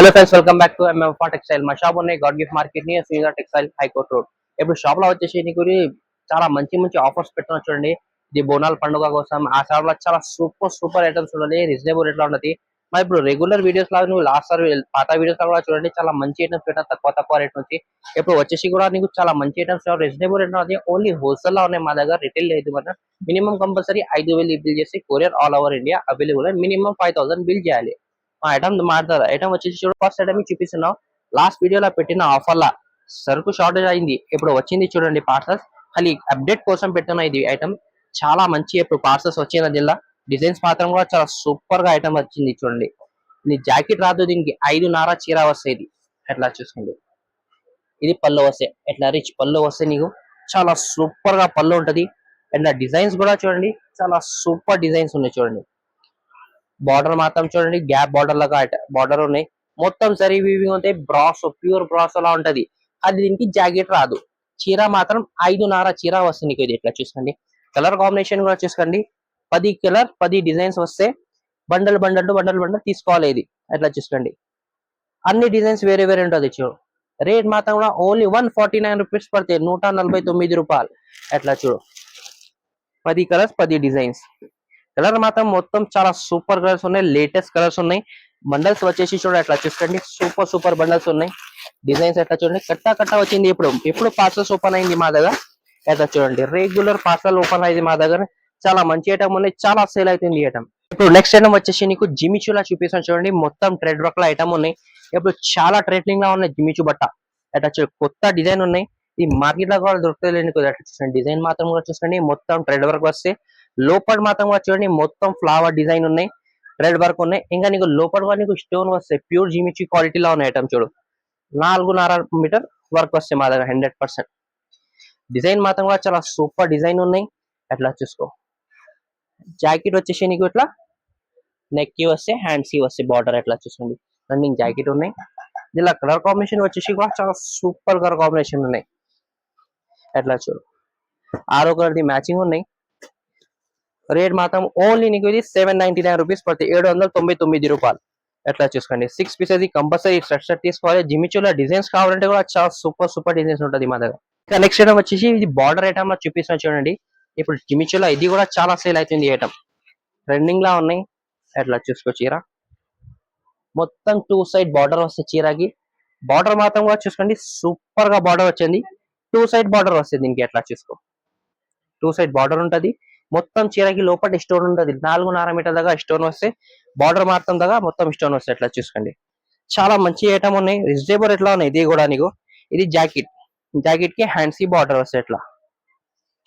Hello friends, welcome back to MF textile. మా shop ఉన్నాయి God gift market ని శ్రీధా textile high court road. ఇప్పుడు shop లో వచ్చేసి నీకు చాలా మంచి మంచి ఆఫర్స్ పెట్టుకున్నా చూడండి. ఇది బోనాల పండుగ కోసం ఆ షాప్ లో చాలా సూపర్ సూపర్ ఐటమ్స్ చూడండి, రీజనబుల్ రేట్ లో ఉన్నది. మరి ఇప్పుడు రెగ్యులర్ వీడియోస్ లాగా నువ్వు లాస్ట్ సార్ పాత వీడియోస్ కూడా చూడండి, చాలా మంచి ఐటమ్స్ పెట్టిన తక్కువ తక్కువ రేట్ నుంచి. ఇప్పుడు వచ్చేసి కూడా నీకు చాలా మంచి ఐటమ్స్ రీజనబుల్ రేట్ ఉన్నది. ఓన్లీ హోల్సేల్ లో ఉన్నాయి మా దగ్గర, రిటైల్ లేదు. మన మినిమం కంపల్సరీ 5,000 బిల్ చేసి courier all over India available. Minimum 5,000 bill చేయాలి. ఆ ఐటమ్ మారుతుంది. ఐటమ్ వచ్చేసి చూడు, ఫస్ట్ ఐటమ్ చూపిస్తున్నాం. లాస్ట్ వీడియోలో పెట్టిన ఆఫర్ లా సరుకు షార్టేజ్ అయింది, ఇప్పుడు వచ్చింది చూడండి పార్సల్స్. ఖాళీ అప్డేట్ కోసం పెట్టిన ఇది ఐటమ్ చాలా మంచి. ఇప్పుడు పార్సల్స్ వచ్చిన జిల్లా డిజైన్స్ మాత్రం కూడా చాలా సూపర్ గా ఐటమ్ వచ్చింది చూడండి. ఇది జాకెట్ రాదు, దీనికి 5.5 చీర వస్తాయి. ఇది ఎట్లా చూసుకోండి, ఇది పళ్ళు వస్తాయి. ఎట్లా రిచ్ పళ్ళు వస్తాయి, నీకు చాలా సూపర్ గా పళ్ళు ఉంటది. అండ్ డిజైన్స్ కూడా చూడండి, చాలా సూపర్ డిజైన్స్ ఉన్నాయి చూడండి. బార్డర్ మాత్రం చూడండి, గ్యాప్ బార్డర్ లాగా బార్డర్ ఉన్నాయి. మొత్తం సరీ వీవింగ్ ఉంటాయి. బ్రాస్, ప్యూర్ బ్రాస్ అలా ఉంటది. అది దీనికి జాకెట్ రాదు. చీర మాత్రం 5.5 చీర వస్తుంది నీకు. ఇది ఇట్లా చూసుకోండి. కలర్ కాంబినేషన్ కూడా చూసుకోండి. 10 కలర్ 10 డిజైన్స్ వస్తే బండల్ బండల్ బండల్ బండల్ తీసుకోవాలి. ఇది ఎట్లా చూసుకోండి, అన్ని డిజైన్స్ వేరే వేరే ఉంటుంది చూడు. రేట్ మాత్రం కూడా ఓన్లీ 149 రూపీస్ పడతాయి, 149 రూపాయలు. ఎట్లా చూడు, 10 కలర్స్ 10 డిజైన్స్. కలర్ మాత్రం మొత్తం చాలా సూపర్ కలర్స్ ఉన్నాయి, లేటెస్ట్ కలర్స్ ఉన్నాయి. బండల్స్ వచ్చేసి చూడండి, అట్లా చూసుకోండి. సూపర్ సూపర్ బండల్స్ ఉన్నాయి. డిజైన్స్ ఎట్లా చూడండి, కట్టా కట్టా వచ్చింది. ఇప్పుడు పార్సల్స్ ఓపెన్ అయింది మా దగ్గర. ఎట్లా చూడండి, రెగ్యులర్ పార్సల్ ఓపెన్ అయింది మా దగ్గర. చాలా మంచి ఐటమ్ ఉన్నాయి, చాలా సేల్ అవుతుంది ఈ ఐటమ్. ఇప్పుడు నెక్స్ట్ ఐటమ్ వచ్చేసి నీకు జిమిచూలా చూపిస్తాను చూడండి. మొత్తం ట్రెడ్ వర్క్ లో ఐటమ్ ఉన్నాయి. ఇప్పుడు చాలా ట్రెండింగ్ లా ఉన్నాయి జిమిచూ బట్ట. ఎట్లా చూడండి, కొత్త డిజైన్ ఉన్నాయి. ఈ మార్కెట్ లో కూడా దొరుకుతుంది. డిజైన్ మాత్రం కూడా చూసుకోండి, మొత్తం ట్రెడ్ వర్క్ వస్తే. లోపల మాత్రం కూడా చూడండి, మొత్తం ఫ్లవర్ డిజైన్ ఉన్నాయి, రెడ్ వర్క్ ఉన్నాయి. ఇంకా నీకు లోపల కూడా నీకు స్టోన్ వస్తాయి. ప్యూర్ జిమిచీ క్వాలిటీలో ఉన్నాయి ఐటమ్ చూడు. 4.5 మీటర్ వర్క్ వస్తాయి మా దగ్గర 100%. డిజైన్ మాత్రం కూడా చాలా సూపర్ డిజైన్ ఉన్నాయి. అట్లా చూసుకో. జాకెట్ వచ్చేసి నీకు ఇట్లా నెక్ కి వస్తే, హ్యాండ్స్ కి వస్తే బార్డర్. ఎట్లా చూసుకోండి, రన్నింగ్ జాకెట్ ఉన్నాయి. ఇలా కలర్ కాంబినేషన్ వచ్చేసి కూడా చాలా సూపర్ కలర్ కాంబినేషన్ ఉన్నాయి. ఎట్లా చూడు, 6 కలర్ ది మ్యాచింగ్ ఉన్నాయి. రేట్ మాత్రం ఓన్లీ నీకు ఇది 799 రూపీస్ పడుతుంది, 799 రూపాయలు. ఎట్లా చూసుకోండి, 6 పీసెస్ కంపల్సరీ సెట్ తీసుకోవాలి. జిమిచూలో డిజైన్స్ కావాలంటే కూడా చాలా సూపర్ సూపర్ డిజైన్స్ ఉంటుంది మా దగ్గర. ఇంకా నెక్స్ట్ ఐటమ్ వచ్చేసి ఇది బార్డర్ ఐటమ్ లో చూపిస్తాను చూడండి. ఇప్పుడు జిమిచూలో ఇది కూడా చాలా సేల్ అవుతుంది ఐటమ్, ట్రెండింగ్ లా ఉన్నాయి. ఎట్లా చూసుకో, చీర మొత్తం 2 సైడ్ బార్డర్ వస్తుంది చీరకి. బార్డర్ మాత్రం కూడా చూసుకోండి, సూపర్ గా బార్డర్ వచ్చింది. 2 సైడ్ బార్డర్ వస్తుంది దీనికి. ఎట్లా చూసుకో, 2 సైడ్ బార్డర్ ఉంటది. మొత్తం చీరకి లోపల స్టోన్ ఉంటది. 4.5 మీటర్ దాకా స్టోన్ వస్తే, బార్డర్ మాత్రం దాకా మొత్తం స్టోన్ వస్తాయి. ఎట్లా చూసుకోండి, చాలా మంచి ఐటమ్ ఉన్నాయి. రిజనబుల్ ఎట్లా ఉన్నాయి. ఇది కూడా నీకు ఇది జాకెట్, జాకెట్ కి హ్యాండ్స్ కి బార్డర్ వస్తాయి. ఎట్లా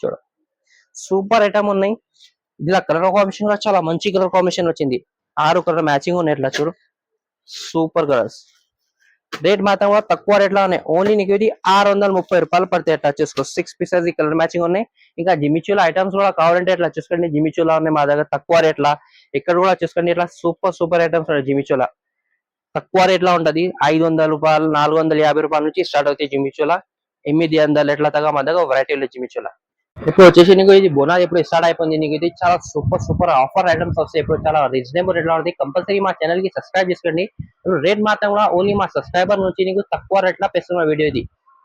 చూడ, సూపర్ ఐటమ్ ఉన్నాయి. ఇలా కలర్ కాంబినేషన్ కూడా చాలా మంచి కలర్ కాంబినేషన్ వచ్చింది. 6 కలర్ మ్యాచింగ్ ఉన్నాయి. ఎట్లా చూడు, సూపర్ కలర్స్. రేట్ మాత్రం కూడా తక్కువ రేట్ లో ఉన్నాయి. ఓన్లీ నీకు ఇది 630 రూపాయలు పడతాయి. ఎట్లా చూసుకో, 6 పీసెస్ కలర్ మ్యాచింగ్ ఉన్నాయి. ఇంకా జిమిచూలో ఐటమ్స్ కూడా కావాలంటే ఎట్లా చూసుకోండి, జిమిచూలో ఉన్నాయి మా దగ్గర తక్కువ రేట్ లా. ఇక్కడ కూడా చూసుకోండి, ఇట్లా సూపర్ సూపర్ ఐటమ్స్ ఉన్నాయి జిమిచూలో. తక్కువ రేట్ లో ఉంటది. 500 రూపాయలు 450 రూపాయల నుంచి స్టార్ట్ అవుతాయి జిమిచూలో. 800 ఎట్లా తగ్గ మా దగ్గర వెరైటీ జిమిచూలో. ఇప్పుడు వచ్చేసి నీకు ఇది బోనాలు ఎప్పుడు స్టార్ట్ అయిపోయింది. నీకు ఇది చాలా సూపర్ సూపర్ ఆఫర్ ఐటమ్స్ వస్తాయి. ఇప్పుడు చాలా రీజనబుల్ రేట్ లో ఉంటుంది. కంపల్సరీ మా ఛానల్ కి సబ్స్క్రైబ్ చేసుకోండి. ఇప్పుడు రేట్ మాత్రం కూడా ఓన్లీ మా సబ్స్క్రైబర్ నుంచి నీకు తక్కువ రేట్ లో పెస్తున్న వీడియో ఇది.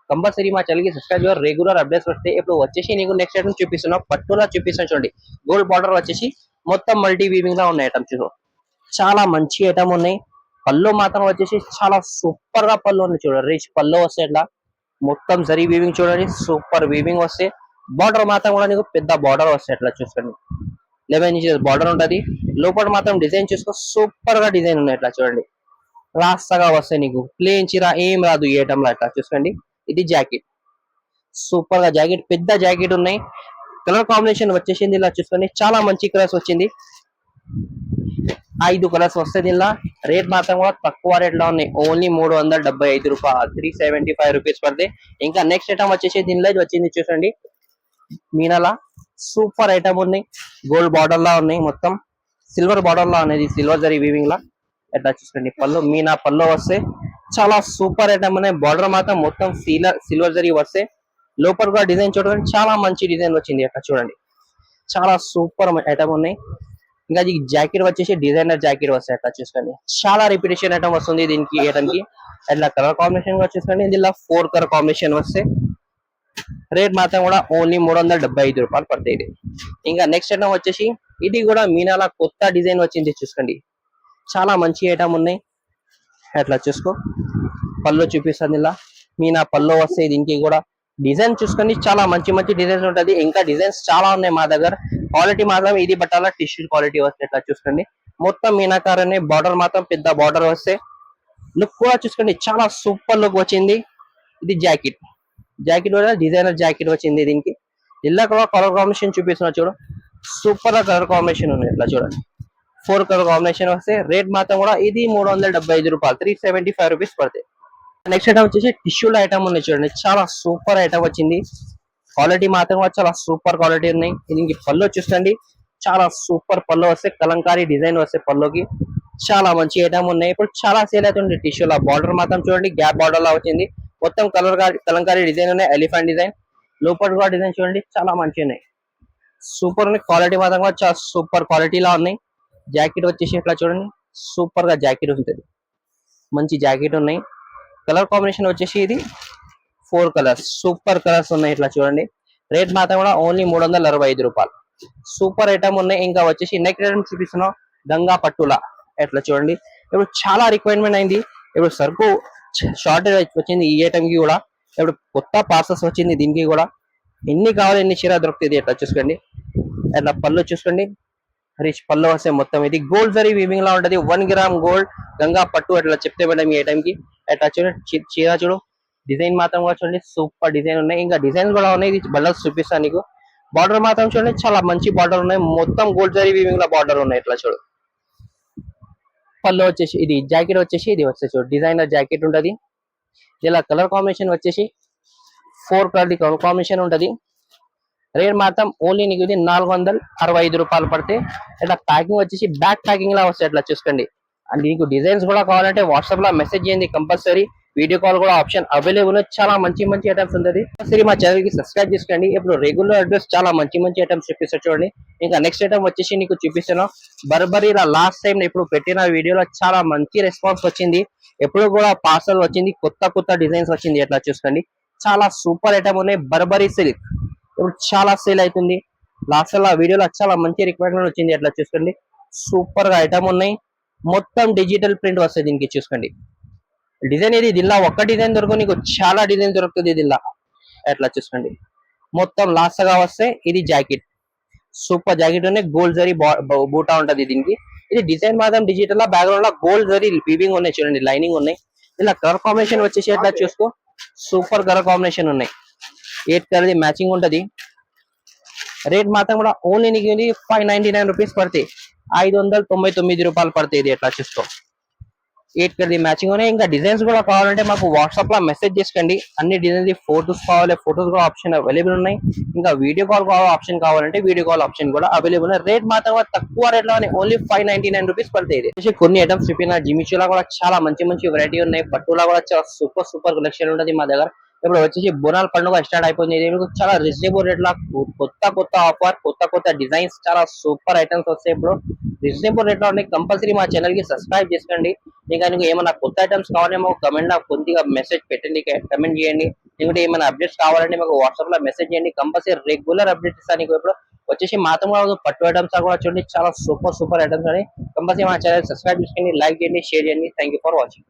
కంపల్సరీ మా ఛానల్ కి సబ్స్క్రైబ్ చేయాలి, రెగ్యులర్ అప్డేట్స్ వస్తాయి. ఇప్పుడు వచ్చేసి నీకు నెక్స్ట్ ఐటమ్ చూపిస్తున్నా, పట్టులా చూపిస్తాను చూడండి. గోల్డ్ బార్డర్ వచ్చేసి మొత్తం మల్టీ వీవింగ్ లా ఉన్నాయి ఐటమ్స్. చాలా మంచి ఐటమ్ ఉన్నాయి. పళ్ళు మాత్రం వచ్చేసి చాలా సూపర్ గా పళ్ళు ఉన్నాయి చూడండి. రిచ్ పళ్ళు వస్తాయి. అట్లా మొత్తం జరీ వీవింగ్ చూడండి, సూపర్ వీవింగ్ వస్తే. బార్డర్ మాత్రం కూడా నీకు పెద్ద బార్డర్ వస్తాయి. అట్లా చూసుకోండి, 11 ఇంచెస్ బార్డర్ ఉంటది. లోపల మాత్రం డిజైన్ చూసుకో, సూపర్ గా డిజైన్ ఉన్నాయి. ఇట్లా చూడండి, రాస్తాగా వస్తాయి నీకు. ప్లేన్ చీర ఏం రాదు ఈ ఐటమ్ లో. అట్లా చూసుకోండి, ఇది జాకెట్, సూపర్ గా జాకెట్, పెద్ద జాకెట్ ఉన్నాయి. కలర్ కాంబినేషన్ వచ్చేసింది ఇలా చూసుకోండి, చాలా మంచి కలర్స్ వచ్చింది. 5 కలర్స్ వస్తాయి దీనిలో. రేట్ మాత్రం కూడా తక్కువ రేట్ లో ఉన్నాయి. ఓన్లీ 375 రూపాయలు, 375 రూపీస్ పడతాయి. ఇంకా నెక్స్ట్ ఐటమ్ వచ్చేసి దీనిలో వచ్చింది చూసండి, మీనాలా సూపర్ ఐటమ్ ఉన్నాయి. గోల్డ్ బార్డర్ లా ఉన్నాయి, మొత్తం సిల్వర్ బార్డర్ లా ఉన్నాయి. సిల్వర్ జరీ వీవింగ్ లా. ఎట్లా చూసుకోండి, పళ్ళు మీనా పళ్ళు వస్తే చాలా సూపర్ ఐటమ్ ఉన్నాయి. బార్డర్ మాత్రం మొత్తం సిల్వర్ జరీ వస్తే. లోపల కూడా డిజైన్ చూడండి, చాలా మంచి డిజైన్ వచ్చింది. అట్లా చూడండి, చాలా సూపర్ ఐటమ్ ఉన్నాయి. ఇంకా ఈ జాకెట్ వచ్చేసి డిజైనర్ జాకెట్ వస్తాయి అట్లా చూసుకోండి. చాలా రిపిటేషన్ ఐటమ్ వస్తుంది దీనికి వేయడానికి. అట్లా కలర్ కాంబినేషన్ వచ్చేసుకోండి. ఇందులో 4 కలర్ కాంబినేషన్ వస్తే రేట్ మాత్రం కూడా ఓన్లీ 375 రూపాయలు పడతాయి ఇది. ఇంకా నెక్స్ట్ ఐటమ్ వచ్చేసి ఇది కూడా మీనాల కొత్త డిజైన్ వచ్చింది చూసుకోండి. చాలా మంచి ఐటమ్ ఉన్నాయి. అట్లా చూసుకో, పళ్ళు చూపిస్తుంది ఇలా మీనా పళ్ళు వస్తాయి. దీనికి కూడా డిజైన్ చూసుకోండి, చాలా మంచి మంచి డిజైన్స్ ఉంటది. ఇంకా డిజైన్స్ చాలా ఉన్నాయి మా దగ్గర. క్వాలిటీ మాత్రం ఇది బట్టాల టిష్యూ క్వాలిటీ వస్తాయి. ఇట్లా చూసుకోండి, మొత్తం మీనాకార్ అనే బార్డర్ మాత్రం పెద్ద బార్డర్ వస్తే లుక్ కూడా చూసుకోండి, చాలా సూపర్ లుక్ వచ్చింది. ఇది జాకెట్ కూడా డిజైనర్ జాకెట్ వచ్చింది. దీనికి ఇలా కూడా కలర్ కాంబినేషన్ చూపిస్తున్నా చూడు, సూపర్ గా కలర్ కాంబినేషన్ ఉంది. ఇట్లా చూడండి, 4 కలర్ కాంబినేషన్ వస్తే రేట్ మాత్రం కూడా ఇది 375 రూపాయలు, 375 రూపీస్ పడతాయి. నెక్స్ట్ ఐటమ్ వచ్చేసి టిష్యూల ఐటమ్ ఉన్నాయి చూడండి, చాలా సూపర్ ఐటమ్ వచ్చింది. క్వాలిటీ మాత్రం కూడా చాలా సూపర్ క్వాలిటీ ఉన్నాయి. దీనికి పళ్ళు చూసుకోండి, చాలా సూపర్ పళ్ళు వస్తే కలంకారీ డిజైన్ వస్తే పళ్ళుకి చాలా మంచి ఐటమ్ ఉన్నాయి. ఇప్పుడు చాలా సేల్ అవుతుంది టిష్యూల. బార్డర్ మాత్రం చూడండి, గ్యాప్ బార్డర్ లా వచ్చింది. మొత్తం కలంకారీ డిజైన్ ఉన్నాయి, ఎలిఫెంట్ డిజైన్. లోపల కూడా డిజైన్ చూడండి, చాలా మంచి ఉన్నాయి, సూపర్ ఉన్నాయి. క్వాలిటీ మాత్రం కూడా చాలా సూపర్ క్వాలిటీలా ఉన్నాయి. జాకెట్ వచ్చేసి ఇట్లా చూడండి, సూపర్ గా జాకెట్ ఉంటుంది, మంచి జాకెట్ ఉన్నాయి. కలర్ కాంబినేషన్ వచ్చేసి ఇది 4 కలర్స్, సూపర్ కలర్స్ ఉన్నాయి. ఇట్లా చూడండి, రేట్ మాత్రం కూడా ఓన్లీ 365 రూపాయలు. సూపర్ ఐటమ్ ఉన్నాయి. ఇంకా వచ్చేసి నెక్స్ట్ ఐటమ్ చూపిస్తున్నాం, గంగా పట్టుల. ఎట్లా చూడండి, ఇప్పుడు చాలా రిక్వైర్మెంట్ అయింది. ఇప్పుడు సరుకు షార్టేజ్ వచ్చింది ఈ ఐటమ్ కి కూడా. ఇప్పుడు కొత్త పార్సల్స్ వచ్చింది దీనికి కూడా. ఎన్ని కావాలి ఎన్ని చీర దొరుకుతుంది. ఎట్లా చూసుకోండి, అట్లా పళ్ళు చూసుకోండి, రిచ్ పళ్ళు వస్తే మొత్తం ఇది గోల్డ్ జరీ వీవింగ్ లా ఉంటది. 1 గ్రామ్ గోల్డ్ గంగా పట్టు అట్లా చెప్తే మేడం ఈ ఐటమ్ కి. అట్లా చూడండి, చీర చూడు, డిజైన్ మాత్రం కూడా చూడండి, సూపర్ డిజైన్ ఉన్నాయి. ఇంకా డిజైన్ కూడా ఉన్నాయి, ఇది బల్లర్స్ చూపిస్తాను నీకు. బార్డర్ మాత్రం చూడండి, చాలా మంచి బార్డర్ ఉన్నాయి, మొత్తం గోల్డ్ జరీ వీవింగ్ లా బార్డర్ ఉన్నాయి. ఇట్లా చూడు, పళ్ళు వచ్చేసి ఇది జాకెట్ వచ్చేసి ఇది వస్తే చూడు, డిజైనర్ జాకెట్ ఉంటది. ఇలా కలర్ కాంబినేషన్ వచ్చేసి 4 కలర్ కాంబినేషన్ ఉంటది. రేట్ మాత్రం ఓన్లీ నీకు ఇది 465 రూపాయలు పడితే. ఇట్లా ప్యాకింగ్ వచ్చేసి బ్యాక్ ప్యాకింగ్ లా వస్తాయి. అట్లా చూసుకోండి. అండ్ నీకు డిజైన్స్ కూడా కావాలంటే వాట్సాప్ లో మెసేజ్ చేయండి కంపల్సరీ. వీడియో కాల్ కూడా ఆప్షన్ అవైలబుల్. చాలా మంచి మంచి ఐటమ్స్ ఉంటుంది. సరే మా ఛానల్ కి సబ్స్క్రైబ్ చేసుకోండి. ఇప్పుడు రెగ్యులర్ అడ్రస్ చాలా మంచి మంచి ఐటమ్స్ చూపిస్తారు చూడండి. ఇంకా నెక్స్ట్ ఐటమ్ వచ్చేసి నీకు చూపిస్తాను బర్బరీలా. లాస్ట్ టైం ఇప్పుడు పెట్టిన వీడియోలో చాలా మంచి రెస్పాన్స్ వచ్చింది. ఎప్పుడు కూడా పార్సల్ వచ్చింది, కొత్త కొత్త డిజైన్స్ వచ్చింది. ఎట్లా చూసుకోండి, చాలా సూపర్ ఐటమ్ ఉన్నాయి. బర్బరీ సిల్క్ ఇప్పుడు చాలా సేల్ అవుతుంది. లాస్ట్ వీడియోలో చాలా మంచి రిక్వైర్మెంట్ వచ్చింది. ఎట్లా చూసుకోండి, సూపర్ గా ఐటమ్ ఉన్నాయి. మొత్తం డిజిటల్ ప్రింట్ వస్తుంది దీనికి. చూసుకోండి, డిజైన్ ఇది దిల్లా ఒక్క డిజైన్ దొరకదు, నీకు చాలా డిజైన్ దొరుకుతుంది దిల్లా. ఎట్లా చూసుకోండి, మొత్తం లాస్ట్ గా వస్తే ఇది జాకెట్, సూపర్ జాకెట్ ఉన్నాయి. గోల్డ్ జరీ బూటా ఉంటది దీనికి. ఇది డిజైన్ మాత్రం డిజిటల్, బ్యాక్గ్రౌండ్ లో గోల్డ్ జరీ వీవింగ్ ఉన్నాయి చూడండి, లైనింగ్ ఉన్నాయి. ఇలా కలర్ కాంబినేషన్ వచ్చేసి ఎట్లా చూసుకో, సూపర్ కలర్ కాంబినేషన్ ఉన్నాయి. 8 కలర్ మ్యాచింగ్ ఉంటది. రేట్ మాత్రం కూడా ఓన్లీ నీకు 599 రూపీస్ పడతాయి, 599 రూపాయలు పడతాయి. ఇది ఎట్లా చూసుకో, 8 కలర్ మ్యాచింగ్ ఉన్నాయి. ఇంకా డిజైన్స్ కూడా కావాలంటే మాకు వాట్సాప్ లో మెసేజ్ చేసుకోండి. అన్ని డిజైన్స్ ఫోటోస్ కావాలి, ఫోటోస్ కూడా ఆప్షన్ అవైలబుల్ ఉన్నాయి. ఇంకా వీడియో కాల్ ఆప్షన్ కావాలంటే వీడియో కాల్ ఆప్షన్ కూడా అవైలబుల్ ఉన్నాయి. రేట్ మాత్రం తక్కువ రేట్ లో ఓన్లీ 599 రూపీస్ పడతాయి. ఇది కొన్ని ఐటమ్స్ చెప్పిన జిమిచూలా కూడా చాలా మంచి మంచి వెరైటీ ఉన్నాయి. పట్టులా కూడా చాలా సూపర్ సూపర్ కలెక్షన్ ఉంటుంది మా దగ్గర. ఇప్పుడు వచ్చేసి బోనాల పండుగ స్టార్ట్ అయిపోయింది. చాలా రీజనబుల్ రేట్ లా కొత్త కొత్త ఆఫర్, కొత్త కొత్త డిజైన్స్, చాలా సూపర్ ఐటమ్స్ వస్తాయి. ఇప్పుడు రీజనబుల్ రేట్ లో ఉన్నాయి. కంపల్సరీ మా ఛానల్ కి సబ్స్క్రైబ్ చేసుకోండి. ఇంకా నీకు ఏమైనా కొత్త ఐటమ్స్ కావాలేమో కమెంట్ నాకు కొద్దిగా మెసేజ్ పెట్టండి, కమెంట్ చేయండి. ఇంకోటి ఏమైనా అప్డేట్స్ కావాలంటే మాకు వాట్సాప్ లో మెసేజ్ చేయండి. కంపల్సరీ రెగ్యులర్ అప్డేట్స్ ఇస్తాను నీకు. ఇప్పుడు వచ్చేసి మాత్రం పట్టు ఐటమ్స్ కూడా చూడండి, చాలా సూపర్ సూపర్ ఐటమ్స్ అని. కంపల్సరీ మా ఛానల్ సబ్స్క్రైబ్ చేసుకోండి, లైక్ చేయండి, షేర్ చేయండి. Thank for watching.